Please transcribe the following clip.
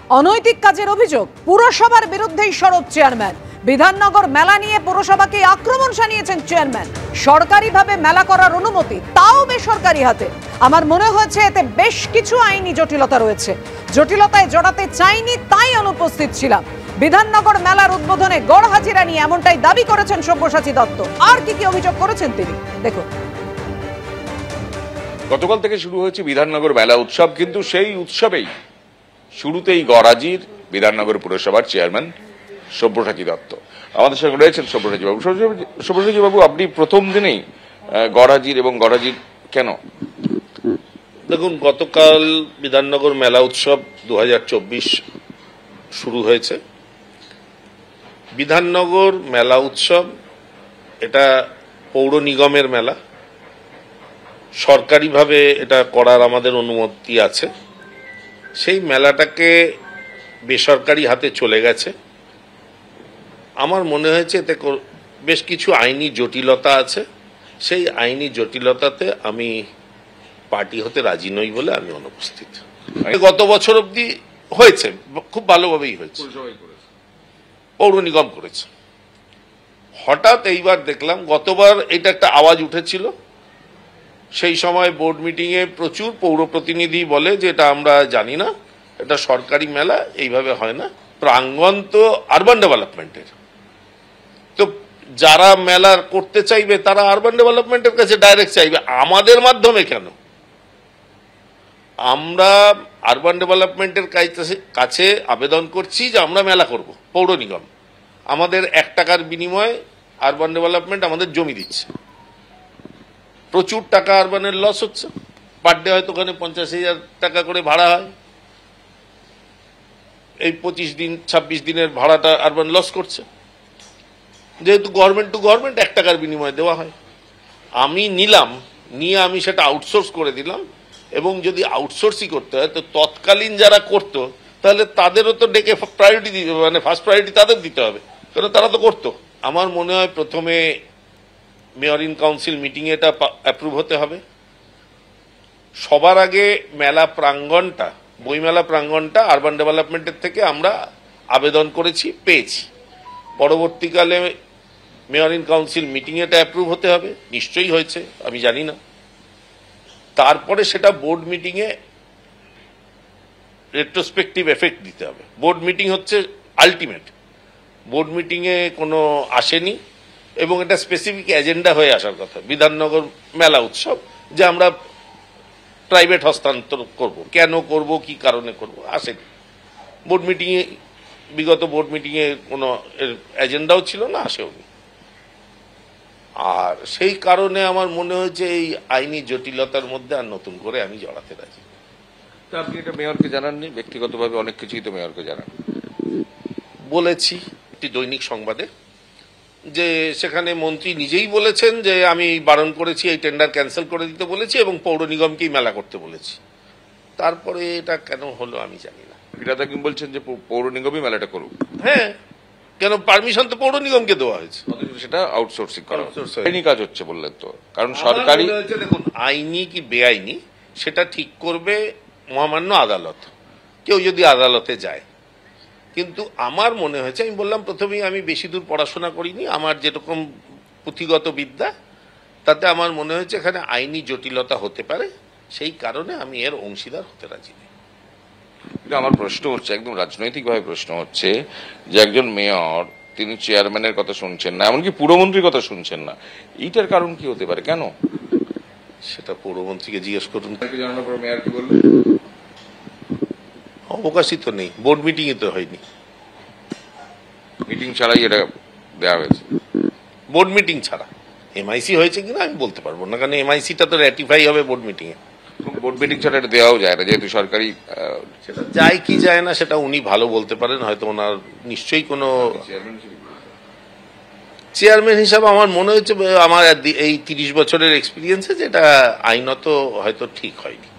অনৈতিক কাজের অভিযোগ, পুরসভার বিরুদ্ধেই সরব চেয়ারম্যান। বিধাননগর মেলা নিয়ে পুরসভাকে আক্রমণ শানিয়েছেন চেয়ারম্যান। সরকারিভাবে মেলা করার অনুমতি, তাও বেসরকারি হাতে। আমার মনে হয়েছে এতে বেশ কিছু আইনি জটিলতা রয়েছে। জটিলতায় জড়াতে চাইনি, তাই অনুপস্থিত ছিলাম। বিধাননগর মেলার উদ্বোধনে গড় হাজিরা নিয়ে এমনটাই দাবি করেছেন সব্যসাচী দত্ত। আর কি কি অভিযোগ করেছেন তিনি দেখুন। গতকাল থেকে শুরু হয়েছে বিধাননগর মেলা উৎসব, কিন্তু সেই উৎসবেই শুরুতেই গড় হাজির বিধাননগর পুরসভার চেয়ারম্যান সব্যসাচী দত্ত। আমাদের সঙ্গে রয়েছেন সব্যসাচী বাবু। সব্যসাচী বাবু, আপনি প্রথম দিনেই গড় হাজির, এবং গড় হাজির কেন? দেখুন, গতকাল বিধাননগর মেলা উৎসব 2024 শুরু হয়েছে। বিধাননগর মেলা উৎসব এটা পৌর নিগমের মেলা, সরকারিভাবে এটা করার আমাদের অনুমতি আছে। সেই মেলাটাকে বেসরকারি হাতে চলে গেছে। আমার মনে হয়েছে এতে বেশ কিছু আইনি জটিলতা আছে। সেই আইনি জটিলতাতে আমি পার্টি হতে রাজি নই বলে আমি অনুপস্থিত। গত বছর অবধি হয়েছে, খুব ভালোভাবেই হয়েছে, পৌর নিগম করেছে। হঠাৎ এইবার দেখলাম, গতবার এটা একটা আওয়াজ উঠেছিল, সেই সময় বোর্ড মিটিংয়ে প্রচুর পৌর প্রতিনিধি বলে যে এটা আমরা জানি না, এটা সরকারি মেলা, এইভাবে হয় না। প্রাঙ্গণ তো আরবান ডেভেলপমেন্টের, তো যারা মেলা করতে চাইবে তারা আরবান ডেভেলপমেন্টের কাছে ডাইরেক্ট চাইবে, আমাদের মাধ্যমে কেন? আমরা আরবান ডেভেলপমেন্টের কাছে আবেদন করছি যে আমরা মেলা করব। পৌর নিগম আমাদের 1 টাকার বিনিময়ে আরবান ডেভেলপমেন্ট আমাদের জমি দিচ্ছে। প্রচুর টাকা আরবানের লস হচ্ছে। পার ডে হয়তো ওখানে 50,000 টাকা করে ভাড়া হয়। এই 25 দিন 26 দিনের ভাড়াটা আরবান লস করছে, যেহেতু গভর্নমেন্ট টু গভর্নমেন্ট 1 টাকার বিনিময়ে দেওয়া হয়। আমি নিলাম, নিয়ে আমি সেটা আউটসোর্স করে দিলাম, এবং যদি আউটসোর্সই করতে হয় তো তৎকালীন যারা করতো তাহলে তাদেরও তো ডেকে প্রায়োরিটি দিতে, মানে ফার্স্ট প্রায়োরিটি তাদের দিতে হবে, কারণ তারা তো করতো। আমার মনে হয় প্রথমে মেয়র ইন কাউন্সিল মিটিংয়ে এটা অ্যাপ্রুভ হতে হবে। সবার আগে মেলা প্রাঙ্গণটা, বইমেলা প্রাঙ্গণটা আরবান ডেভেলপমেন্টের থেকে আমরা আবেদন করেছি, পেয়েছি। পরবর্তীকালে মেয়র ইন কাউন্সিল মিটিংয়ে এটা অ্যাপ্রুভ হতে হবে, নিশ্চয়ই হয়েছে, আমি জানি না। তারপরে সেটা বোর্ড মিটিংয়ে রেট্রোস্পেক্টিভ এফেক্ট দিতে হবে। বোর্ড মিটিং হচ্ছে আলটিমেট। বোর্ড মিটিংয়ে কোনো আসেনি, এবং এটা স্পেসিফিক এজেন্ডা হয়ে আসার কথা বিধাননগর মেলা উৎসব, যে আমরা প্রাইভেট হস্তান্তর করব, কেন করব, কি কারণে করব, আসেনি। বোর্ড মিটিংয়ে, বিগত বোর্ড মিটিংয়ে কোনো এজেন্ডাও ছিল না, আসেওনি। আর সেই কারণে আমার মনে হয়েছে এই আইনি জটিলতার মধ্যে আর নতুন করে আমি জড়াতে রাজি। তা আপনি এটা মেয়রকে জানাননি? ব্যক্তিগতভাবে অনেক কিছুই তো মেয়রকে জানান। বলেছি একটি দৈনিক সংবাদে, যে সেখানে মন্ত্রী নিজেই বলেছেন যে আমি বারণ করেছি, এই টেন্ডার ক্যান্সেল করে দিতে বলেছি, এবং পৌর নিগমকেই মেলা করতে বলেছি। তারপরে এটা কেন হলো আমি জানি না। ফিরাদ হাকিম বলছেন যে পৌর নিগমই মেলাটা করুক। হ্যাঁ, কেন? পারমিশন তো পৌর নিগমকে দেওয়া হয়েছে, সেটা আউটসোর্সিং করা, আইনি কাজ হচ্ছে বললেন তো। কারণ সরকারি, দেখুন, আইনি কি বেআইনি সেটা ঠিক করবে মহামান্য আদালত, কেউ যদি আদালতে যায়। কিন্তু আমার মনে হয়েছে, আমি বললাম প্রথমেই, আমি বেশি দূর পড়াশোনা করিনি, আমার যেরকম পুঁথিগত বিদ্যা, তাতে আমার মনে হয়েছে এখানে আইনি জটিলতা হতে পারে, সেই কারণে আমি এর অংশীদার হতে রাজি নেই। আমার প্রশ্ন হচ্ছে, একদম রাজনৈতিকভাবে প্রশ্ন হচ্ছে, যে একজন মেয়র তিনি চেয়ারম্যানের কথা শুনছেন না, এমনকি পুরমন্ত্রীর কথা শুনছেন না, এইটার কারণ কি হতে পারে? কেন? সেটা পৌরমন্ত্রীকে জিজ্ঞেস করুন। জানানোর পর মেয়র কি বললেন? অবকাশই তো নেই, বোর্ড মিটিংই তো হয়নি। মিটিং ছাড়াই এটা দেওয়া হয়েছে? বোর্ড মিটিং ছাড়া। এমআইসি হয়েছে কিনা আমি বলতে পারবো না, কারণ এমআইসিটা তো র্যাটিফাই হবে বোর্ড মিটিংয়ে। বোর্ড মিটিং ছাড়া এটা দেওয়াও যায় না, যেহেতু সরকারি। সেটা যায় কি যায় না সেটা উনি ভালো বলতে পারেন, হয়তো ওনার নিশ্চয়ই কোনো চেয়ারম্যান হিসাবে আমার মনে হচ্ছে, আমার এই 30 বছরের এক্সপিরিয়েন্সে, যেটা আইনত হয়তো ঠিক হয়নি।